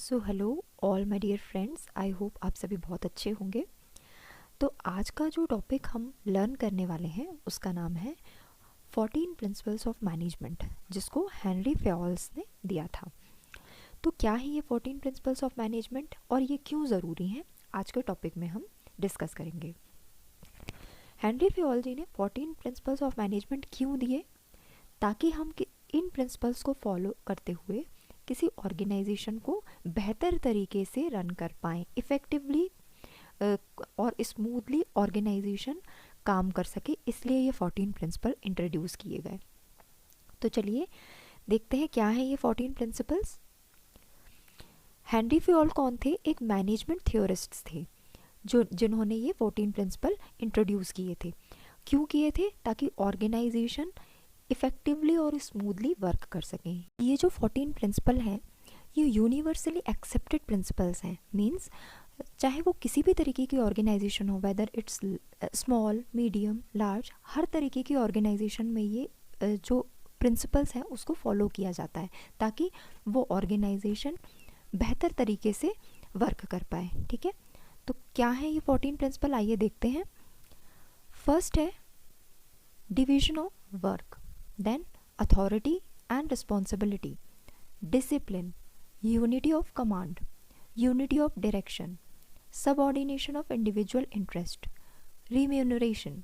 So hello all my dear friends, I hope आप सभी बहुत अच्छे होंगे। तो आज का जो टॉपिक हम लर्न करने वाले हैं उसका नाम है 14 प्रिंसिपल्स ऑफ मैनेजमेंट, जिसको हेनरी फेयोल्स ने दिया था। तो क्या है ये 14 प्रिंसिपल्स ऑफ मैनेजमेंट और ये क्यों ज़रूरी हैं, आज के टॉपिक में हम डिस्कस करेंगे। हेनरी फेयोल जी ने 14 प्रिंसिपल्स ऑफ मैनेजमेंट क्यों दिए, ताकि हम इन प्रिंसिपल्स को फॉलो करते हुए किसी ऑर्गेनाइजेशन को बेहतर तरीके से रन कर पाएँ, इफ़ेक्टिवली और स्मूथली ऑर्गेनाइजेशन काम कर सके। इसलिए ये 14 प्रिंसिपल इंट्रोड्यूस किए गए। तो चलिए देखते हैं क्या है ये 14 प्रिंसिपल्स। हेनरी फेयोल कौन थे? एक मैनेजमेंट थियोरिस्ट थे जिन्होंने ये 14 प्रिंसिपल इंट्रोड्यूस किए थे। क्यों किए थे? ताकि ऑर्गेनाइजेशन इफ़ेक्टिवली और स्मूथली वर्क कर सकें। ये जो 14 प्रिंसिपल हैं ये यूनिवर्सली एक्सेप्टेड प्रिंसिपल्स हैं। मींस चाहे वो किसी भी तरीके की ऑर्गेनाइजेशन हो, whether it's small, medium, large, हर तरीके की ऑर्गेनाइजेशन में ये जो प्रिंसिपल्स हैं उसको फॉलो किया जाता है ताकि वो ऑर्गेनाइजेशन बेहतर तरीके से वर्क कर पाए। ठीक है, तो क्या है ये 14 प्रिंसिपल, आइए देखते हैं। फर्स्ट है division of work, then authority and responsibility, discipline, unity of command, unity of direction, subordination of individual interest, remuneration,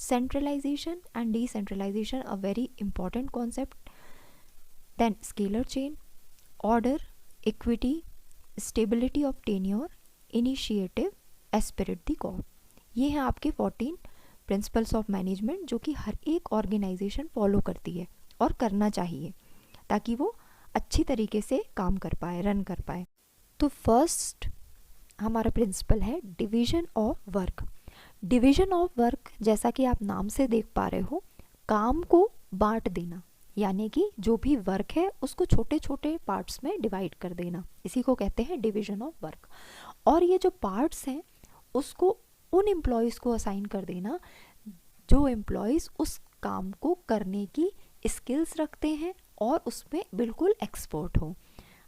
centralization and decentralization, a very important concept, then scalar chain, order, equity, stability of tenure, initiative, aspirate the corp। ये हैं आपके 14 principles of management जो कि हर एक organisation follow करती है और करना चाहिए ताकि वो अच्छी तरीके से काम कर पाए, रन कर पाए। तो फर्स्ट हमारा प्रिंसिपल है division of work. Division of work, जैसा कि आप नाम से देख पा रहे हो, काम को बांट देना, यानी कि जो भी वर्क है उसको छोटे छोटे पार्ट्स में डिवाइड कर देना, इसी को कहते हैं डिवीजन ऑफ वर्क। और ये जो पार्ट्स हैं उसको उन एम्प्लॉयज़ को असाइन कर देना जो एम्प्लॉयज़ उस काम को करने की स्किल्स रखते हैं और उसमें बिल्कुल एक्सपर्ट हो,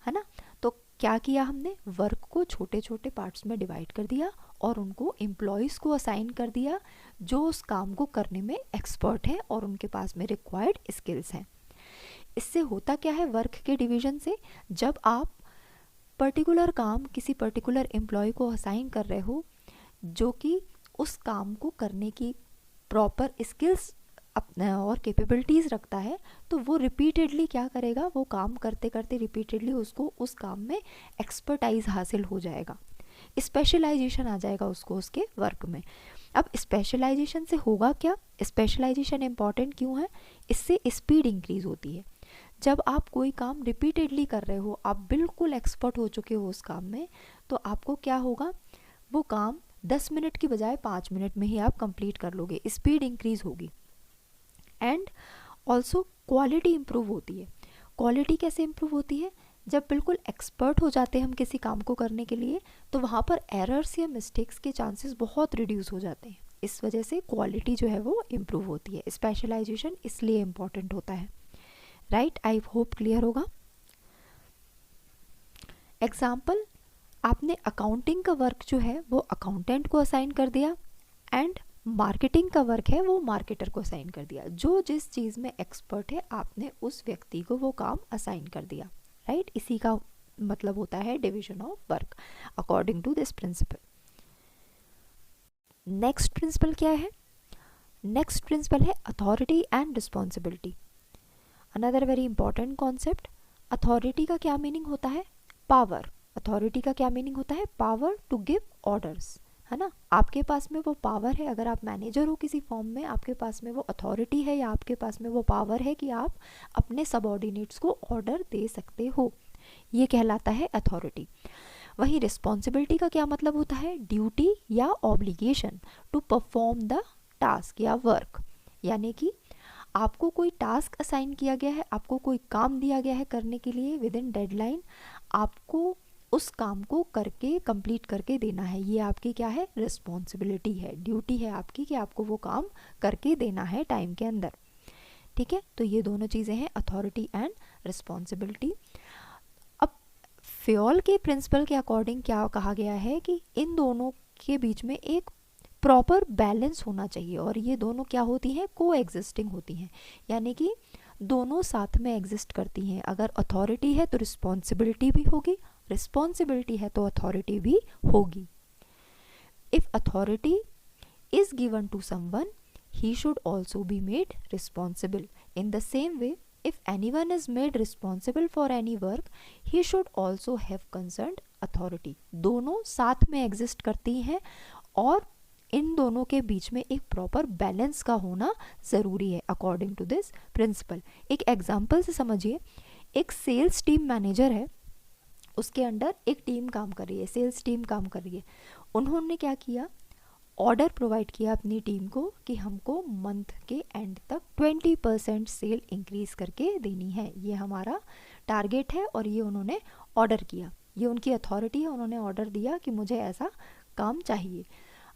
है ना। तो क्या किया हमने, वर्क को छोटे छोटे पार्ट्स में डिवाइड कर दिया और उनको एम्प्लॉयज़ को असाइन कर दिया जो उस काम को करने में एक्सपर्ट हैं और उनके पास में रिक्वायर्ड स्किल्स हैं। इससे होता क्या है वर्क के डिवीजन से, जब आप पर्टिकुलर काम किसी पर्टिकुलर एम्प्लॉय को असाइन कर रहे हो जो कि उस काम को करने की प्रॉपर स्किल्स और कैपेबिलिटीज़ रखता है, तो वो रिपीटेडली क्या करेगा, वो काम करते करते रिपीटेडली उसको उस काम में एक्सपर्टाइज हासिल हो जाएगा, स्पेशलाइजेशन आ जाएगा उसको उसके वर्क में। अब स्पेशलाइजेशन से होगा क्या, स्पेशलाइजेशन इम्पॉर्टेंट क्यों है, इससे स्पीड इंक्रीज होती है। जब आप कोई काम रिपीटेडली कर रहे हो, आप बिल्कुल एक्सपर्ट हो चुके हो उस काम में, तो आपको क्या होगा, वो काम 10 मिनट की बजाय 5 मिनट में ही आप कंप्लीट कर लोगे, स्पीड इंक्रीज होगी। एंड ऑल्सो क्वालिटी इम्प्रूव होती है। क्वालिटी कैसे इम्प्रूव होती है, जब बिल्कुल एक्सपर्ट हो जाते हैं हम किसी काम को करने के लिए, तो वहाँ पर एरर्स या मिस्टेक्स के चांसेस बहुत रिड्यूस हो जाते हैं। इस वजह से क्वालिटी जो है वो इम्प्रूव होती है। स्पेशलाइजेशन इसलिए इम्पॉर्टेंट होता है, राइट। आई होप क्लियर होगा। एग्जाम्पल, आपने अकाउंटिंग का वर्क जो है वो अकाउंटेंट को असाइन कर दिया एंड मार्केटिंग का वर्क है वो मार्केटर को असाइन कर दिया। जो जिस चीज़ में एक्सपर्ट है आपने उस व्यक्ति को वो काम असाइन कर दिया, राइट। इसी का मतलब होता है division of work according to this principle. Next principle क्या है, नेक्स्ट प्रिंसिपल है authority and responsibility. Another very important concept. Authority का क्या मीनिंग होता है, पावर। अथॉरिटी का क्या मीनिंग होता है, पावर टू गिव ऑर्डर्स, है ना। आपके पास में वो पावर है, अगर आप मैनेजर हो किसी फॉर्म में, आपके पास में वो अथॉरिटी है या आपके पास में वो पावर है कि आप अपने सबऑर्डिनेट्स को ऑर्डर दे सकते हो, ये कहलाता है अथॉरिटी। वहीं रिस्पॉन्सिबिलिटी का क्या मतलब होता है, ड्यूटी या obligation to perform the task या वर्क, यानी कि आपको कोई टास्क असाइन किया गया है, आपको कोई काम दिया गया है करने के लिए विद इन डेडलाइन, आपको उस काम को करके कंप्लीट करके देना है। ये आपकी क्या है, रिस्पॉन्सिबिलिटी है, ड्यूटी है आपकी कि आपको वो काम करके देना है टाइम के अंदर। ठीक है, तो ये दोनों चीज़ें हैं, अथॉरिटी एंड रिस्पॉन्सिबिलिटी। अब फेयोल के प्रिंसिपल के अकॉर्डिंग क्या कहा गया है कि इन दोनों के बीच में एक प्रॉपर बैलेंस होना चाहिए, और ये दोनों क्या होती हैं, को एग्जिस्टिंग होती हैं, यानी कि दोनों साथ में एग्जिस्ट करती हैं। अगर अथॉरिटी है तो रिस्पॉन्सिबिलिटी भी होगी, रिस्पॉन्सिबिलिटी है तो अथॉरिटी भी होगी। If authority is given to someone, he should also be made responsible. In the same way, if anyone is made responsible for any work, he should also have concerned authority. दोनों साथ में exist करती हैं और इन दोनों के बीच में एक प्रॉपर बैलेंस का होना ज़रूरी है अकॉर्डिंग टू दिस प्रिंसिपल। एक एग्जाम्पल से समझिए, एक सेल्स टीम मैनेजर है, उसके अंडर एक टीम काम कर रही है, सेल्स टीम काम कर रही है। उन्होंने क्या किया, ऑर्डर प्रोवाइड किया अपनी टीम को कि हमको मंथ के एंड तक 20% सेल इंक्रीज़ करके देनी है, ये हमारा टारगेट है, और ये उन्होंने ऑर्डर किया, ये उनकी अथॉरिटी है, उन्होंने ऑर्डर दिया कि मुझे ऐसा काम चाहिए।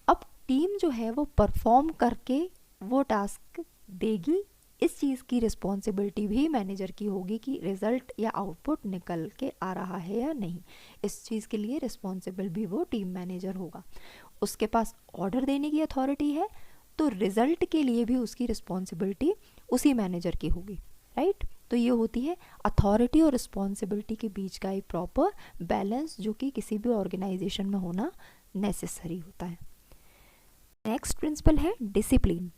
अब टीम जो है वो परफॉर्म करके वो टास्क देगी, इस चीज़ की रिस्पॉन्सिबिलिटी भी मैनेजर की होगी कि रिज़ल्ट या आउटपुट निकल के आ रहा है या नहीं, इस चीज़ के लिए रिस्पॉन्सिबल भी वो टीम मैनेजर होगा। उसके पास ऑर्डर देने की अथॉरिटी है तो रिज़ल्ट के लिए भी उसकी रिस्पॉन्सिबिलिटी उसी मैनेजर की होगी, राइट। तो ये होती है अथॉरिटी और रिस्पॉन्सिबिलिटी के बीच का एक प्रॉपर बैलेंस जो कि किसी भी ऑर्गेनाइजेशन में होना नेसेसरी होता है। नेक्स्ट प्रिंसिपल है डिसिप्लिन।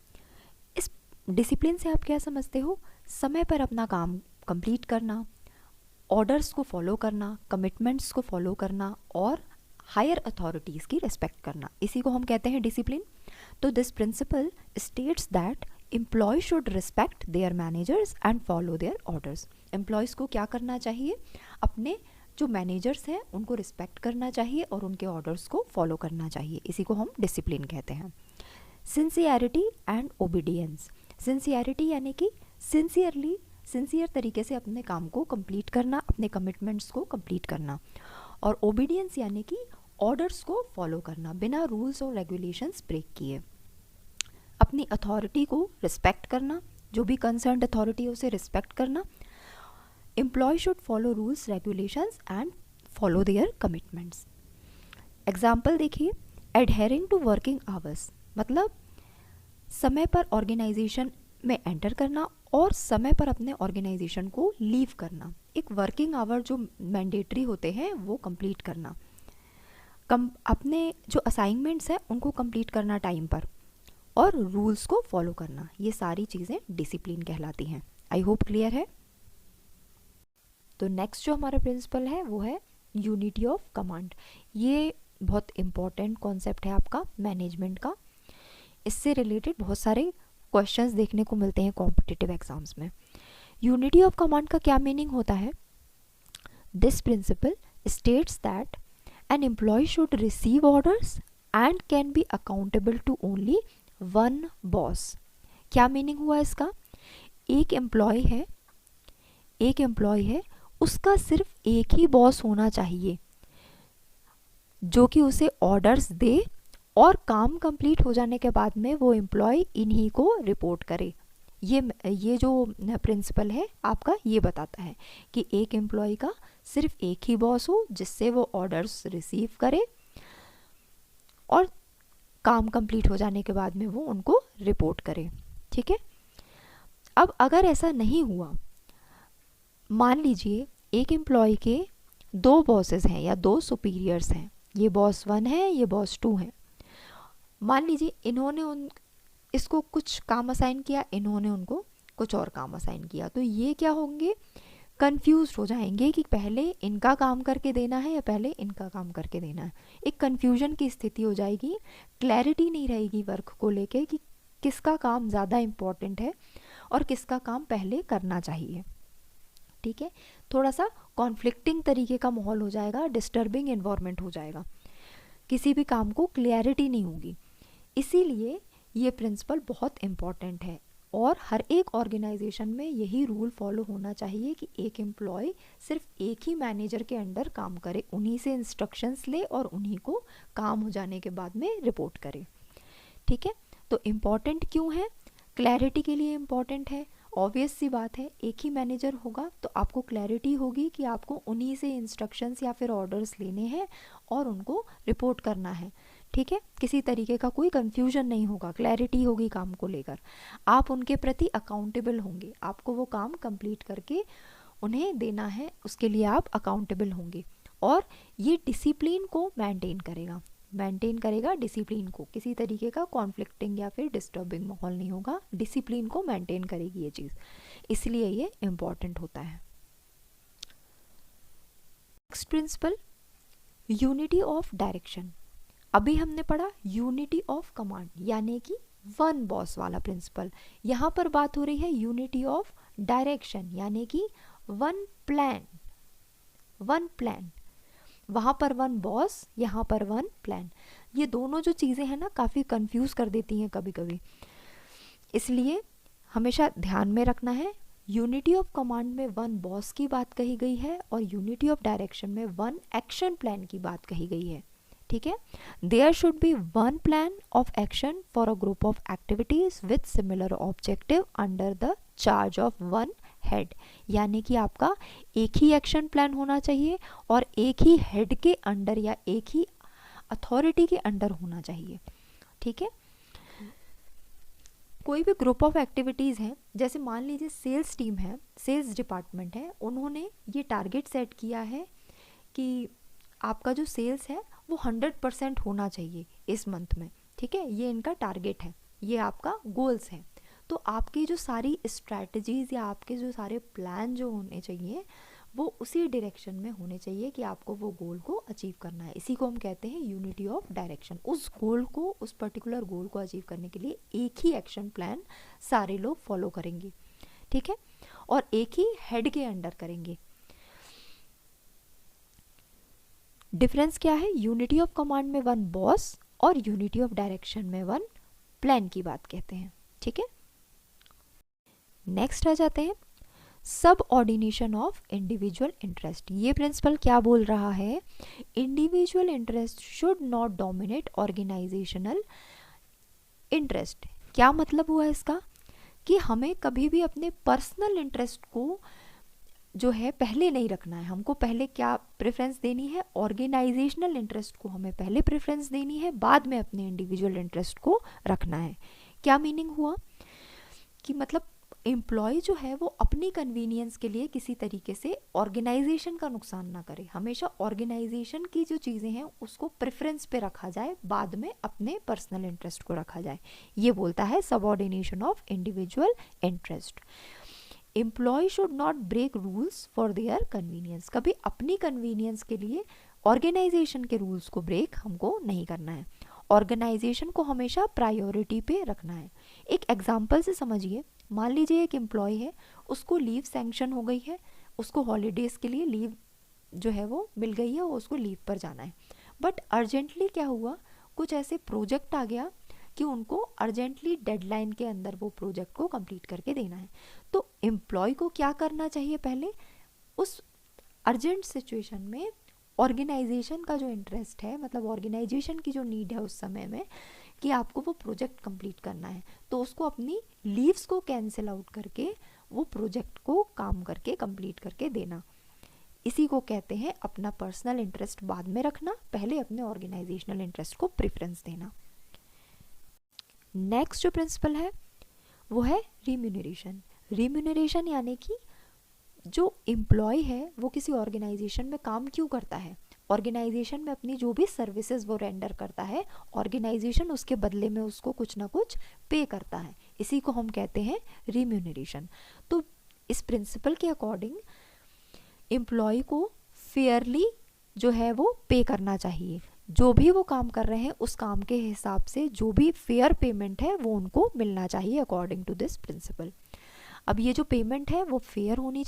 इस डिसिप्लिन से आप क्या समझते हो, समय पर अपना काम कंप्लीट करना, ऑर्डर्स को फॉलो करना, कमिटमेंट्स को फॉलो करना और हायर अथॉरिटीज़ की रिस्पेक्ट करना, इसी को हम कहते हैं डिसिप्लिन। तो this principle states that employ should respect their managers and follow their orders. Employees को क्या करना चाहिए, अपने जो मैनेजर्स हैं उनको रिस्पेक्ट करना चाहिए और उनके ऑर्डर्स को फॉलो करना चाहिए, इसी को हम डिसिप्लिन कहते हैं। Sincerity and obedience. सिंसियरिटी यानी कि सिंसियर तरीके से अपने काम को कंप्लीट करना, अपने कमिटमेंट्स को कंप्लीट करना, और ओबीडियंस यानी कि ऑर्डर्स को फॉलो करना बिना रूल्स और रेगुलेशंस ब्रेक किए। अपनी अथॉरिटी को रिस्पेक्ट करना, जो भी कंसर्न्ड अथॉरिटी है उसे रिस्पेक्ट करना। Employ should follow rules regulations and follow their commitments. Example देखिए, एडहेरिंग टू वर्किंग आवर्स मतलब समय पर ऑर्गेनाइजेशन में एंटर करना और समय पर अपने ऑर्गेनाइजेशन को लीव करना। एक वर्किंग आवर जो मैंडेटरी होते हैं वो कंप्लीट करना, अपने जो असाइनमेंट्स हैं उनको कंप्लीट करना टाइम पर, और रूल्स को फॉलो करना, ये सारी चीज़ें डिसिप्लिन कहलाती हैं। आई होप क्लियर है। तो नेक्स्ट जो हमारा प्रिंसिपल है वो है यूनिटी ऑफ कमांड। ये बहुत इम्पॉर्टेंट कॉन्सेप्ट है आपका मैनेजमेंट का। इससे रिलेटेड बहुत सारे क्वेश्चंस देखने को मिलते हैं कॉम्पिटिटिव एग्जाम्स में। यूनिटी ऑफ कमांड का क्या मीनिंग होता है, this principle states that an employ should receive orders and can be accountable to only one boss. क्या मीनिंग हुआ इसका, एक एम्प्लॉय है उसका सिर्फ एक ही बॉस होना चाहिए जो कि उसे ऑर्डर्स दे और काम कंप्लीट हो जाने के बाद में वो एम्प्लॉय इन्हीं को रिपोर्ट करे। ये जो प्रिंसिपल है आपका ये बताता है कि एक एम्प्लॉय का सिर्फ एक ही बॉस हो जिससे वो ऑर्डर्स रिसीव करे और काम कंप्लीट हो जाने के बाद में वो उनको रिपोर्ट करे, ठीक है। अब अगर ऐसा नहीं हुआ, मान लीजिए एक एम्प्लॉय के दो बॉसेस हैं या दो सुपीरियर्स हैं, ये बॉस 1 है, ये बॉस 2 है। मान लीजिए इन्होंने इसको कुछ काम असाइन किया, इन्होंने उनको कुछ और काम असाइन किया, तो ये क्या होंगे, कंफ्यूज हो जाएंगे कि पहले इनका काम करके देना है या पहले इनका काम करके देना है। एक कंफ्यूजन की स्थिति हो जाएगी, क्लैरिटी नहीं रहेगी वर्क को लेके कि किसका काम ज़्यादा इम्पोर्टेंट है और किसका काम पहले करना चाहिए, ठीक है। थोड़ा सा कॉन्फ्लिक्टिंग तरीके का माहौल हो जाएगा, डिस्टर्बिंग एनवायरनमेंट हो जाएगा, किसी भी काम को क्लैरिटी नहीं होगी। इसीलिए ये प्रिंसिपल बहुत इम्पॉर्टेंट है और हर एक ऑर्गेनाइजेशन में यही रूल फॉलो होना चाहिए कि एक एम्प्लॉय सिर्फ एक ही मैनेजर के अंडर काम करे, उन्हीं से इंस्ट्रक्शंस ले और उन्हीं को काम हो जाने के बाद में रिपोर्ट करे, ठीक है। तो इम्पॉर्टेंट क्यों है, क्लैरिटी के लिए इम्पॉर्टेंट है ऑब्वियस सी बात है, एक ही मैनेजर होगा तो आपको क्लैरिटी होगी कि आपको उन्हीं से इंस्ट्रक्शंस या फिर ऑर्डर्स लेने हैं और उनको रिपोर्ट करना है, ठीक है। किसी तरीके का कोई कंफ्यूजन नहीं होगा, क्लैरिटी होगी काम को लेकर, आप उनके प्रति अकाउंटेबल होंगे, आपको वो काम कंप्लीट करके उन्हें देना है, उसके लिए आप अकाउंटेबल होंगे। और ये डिसिप्लिन को मेंटेन करेगा डिसिप्लिन को, किसी तरीके का कॉन्फ्लिक्टिंग या फिर डिस्टर्बिंग माहौल नहीं होगा, डिसिप्लिन को मेंटेन करेगी ये चीज़, इसलिए ये इम्पॉर्टेंट होता है। Next principal, unity of direction. अभी हमने पढ़ा यूनिटी ऑफ कमांड, यानी कि वन बॉस वाला प्रिंसिपल। यहाँ पर बात हो रही है यूनिटी ऑफ डायरेक्शन, यानी कि वन प्लान। वहाँ पर वन बॉस, यहाँ पर वन प्लान। ये दोनों जो चीज़ें हैं ना काफ़ी कंफ्यूज कर देती हैं कभी कभी, इसलिए हमेशा ध्यान में रखना है। यूनिटी ऑफ कमांड में वन बॉस की बात कही गई है और यूनिटी ऑफ डायरेक्शन में वन एक्शन प्लान की बात कही गई है, ठीक है। There should be one plan of action for a group of activities with similar objective under the charge of one head, यानी कि आपका एक ही एक्शन प्लान होना चाहिए और एक ही हेड के अंडर या एक ही अथॉरिटी के अंडर होना चाहिए, ठीक है। कोई भी ग्रुप ऑफ एक्टिविटीज़ हैं, जैसे मान लीजिए सेल्स टीम है, सेल्स डिपार्टमेंट है, उन्होंने ये टारगेट सेट किया है कि आपका जो सेल्स है वो 100% होना चाहिए इस मंथ में, ठीक है, ये इनका टारगेट है, ये आपका गोल्स है। तो आपकी जो सारी स्ट्रैटेजीज़ या आपके जो सारे प्लान जो होने चाहिए वो उसी डायरेक्शन में होने चाहिए कि आपको वो गोल को अचीव करना है। इसी को हम कहते हैं यूनिटी ऑफ डायरेक्शन। उस गोल को, उस पर्टिकुलर गोल को अचीव करने के लिए एक ही एक्शन प्लान सारे लोग फॉलो करेंगे, ठीक है, और एक ही हेड के अंडर करेंगे। डिफरेंस क्या है? यूनिटी ऑफ कमांड में वन बॉस और यूनिटी ऑफ डायरेक्शन में वन प्लान की बात कहते हैं, ठीक है। नेक्स्ट आ जाते हैं सब ऑर्डिनेशन ऑफ इंडिविजुअल इंटरेस्ट। ये प्रिंसिपल क्या बोल रहा है? Individual interest should not dominate organisational interest. क्या मतलब हुआ इसका? कि हमें कभी भी अपने पर्सनल इंटरेस्ट को जो है पहले नहीं रखना है। हमको पहले क्या प्रेफरेंस देनी है? ऑर्गेनाइजेशनल इंटरेस्ट को हमें पहले प्रेफरेंस देनी है, बाद में अपने इंडिविजुअल इंटरेस्ट को रखना है। क्या मीनिंग हुआ? कि मतलब एम्प्लॉय जो है वो अपनी कन्वीनियंस के लिए किसी तरीके से ऑर्गेनाइजेशन का नुकसान ना करे। हमेशा ऑर्गेनाइजेशन की जो चीज़ें हैं उसको प्रेफरेंस पे रखा जाए, बाद में अपने पर्सनल इंटरेस्ट को रखा जाए। ये बोलता है subordination of individual interest. Employ should not break rules for their convenience. कभी अपनी कन्वीनियंस के लिए ऑर्गेनाइजेशन के रूल्स को ब्रेक हमको नहीं करना है। ऑर्गेनाइजेशन को हमेशा प्रायोरिटी पे रखना है। एक एग्जाम्पल से समझिए, मान लीजिए एक एम्प्लॉय है, उसको लीव सैंक्शन हो गई है, उसको हॉलीडेज़ के लिए लीव जो है वो मिल गई है, वो उसको लीव पर जाना है। बट अर्जेंटली क्या हुआ, कुछ ऐसे प्रोजेक्ट आ गया कि उनको अर्जेंटली डेडलाइन के अंदर वो प्रोजेक्ट को कंप्लीट करके देना है। तो एम्प्लॉय को क्या करना चाहिए? पहले उस अर्जेंट सिचुएशन में ऑर्गेनाइजेशन का जो इंटरेस्ट है, मतलब ऑर्गेनाइजेशन की जो नीड है उस समय में कि आपको वो प्रोजेक्ट कंप्लीट करना है, तो उसको अपनी लीव्स को कैंसिल आउट करके वो प्रोजेक्ट को काम करके कंप्लीट करके देना। इसी को कहते हैं अपना पर्सनल इंटरेस्ट बाद में रखना, पहले अपने ऑर्गेनाइजेशनल इंटरेस्ट को प्रेफरेंस देना। नेक्स्ट जो प्रिंसिपल है वो है रिम्यूनरेशन। रिम्यूनरेशन यानी कि जो एम्प्लॉय है वो किसी ऑर्गेनाइजेशन में काम क्यों करता है, ऑर्गेनाइजेशन में अपनी जो भी सर्विसेज वो रेंडर करता है, ऑर्गेनाइजेशन उसके बदले में उसको कुछ ना कुछ पे करता है, इसी को हम कहते हैं रिम्यूनरेशन। तो इस प्रिंसिपल के अकॉर्डिंग एम्प्लॉय को फेयरली जो है वो पे करना चाहिए। जो भी वो काम कर रहे हैं उस काम के हिसाब से जो भी फेयर पेमेंट है वो उनको मिलना चाहिए अकॉर्डिंग टू दिस प्रिंसिपल। अब ये जो पेमेंट है वो फेयर होनी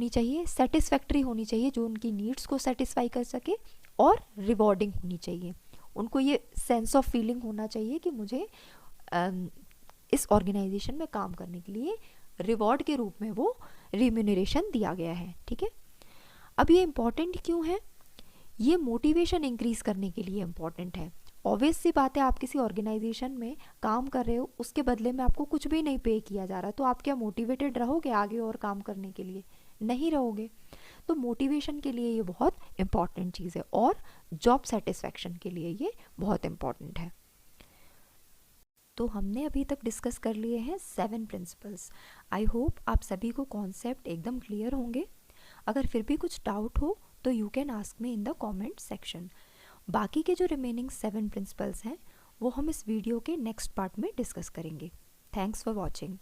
चाहिए, सेटिस्फैक्ट्री होनी चाहिए, जो उनकी नीड्स को सेटिस्फाई कर सके, और रिवॉर्डिंग होनी चाहिए। उनको ये सेंस ऑफ फीलिंग होना चाहिए कि मुझे इस ऑर्गेनाइजेशन में काम करने के लिए रिवॉर्ड के रूप में वो रिम्यूनरेशन दिया गया है, ठीक है। अब ये इम्पॉर्टेंट क्यों है? ये मोटिवेशन इंक्रीज करने के लिए इम्पॉर्टेंट है। ऑब्वियस सी बात है, आप किसी ऑर्गेनाइजेशन में काम कर रहे हो, उसके बदले में आपको कुछ भी नहीं पे किया जा रहा, तो आप क्या मोटिवेटेड रहोगे आगे और काम करने के लिए? नहीं रहोगे। तो मोटिवेशन के लिए ये बहुत इम्पॉर्टेंट चीज़ है, और जॉब सेटिस्फैक्शन के लिए ये बहुत इम्पॉर्टेंट है। तो हमने अभी तक डिस्कस कर लिए हैं 7 प्रिंसिपल्स। आई होप आप सभी को कॉन्सेप्ट एकदम क्लियर होंगे। अगर फिर भी कुछ डाउट हो तो you can ask me in the comment section. बाकी के जो रिमेनिंग 7 प्रिंसिपल्स हैं वो हम इस वीडियो के नेक्स्ट पार्ट में डिस्कस करेंगे। Thanks for watching.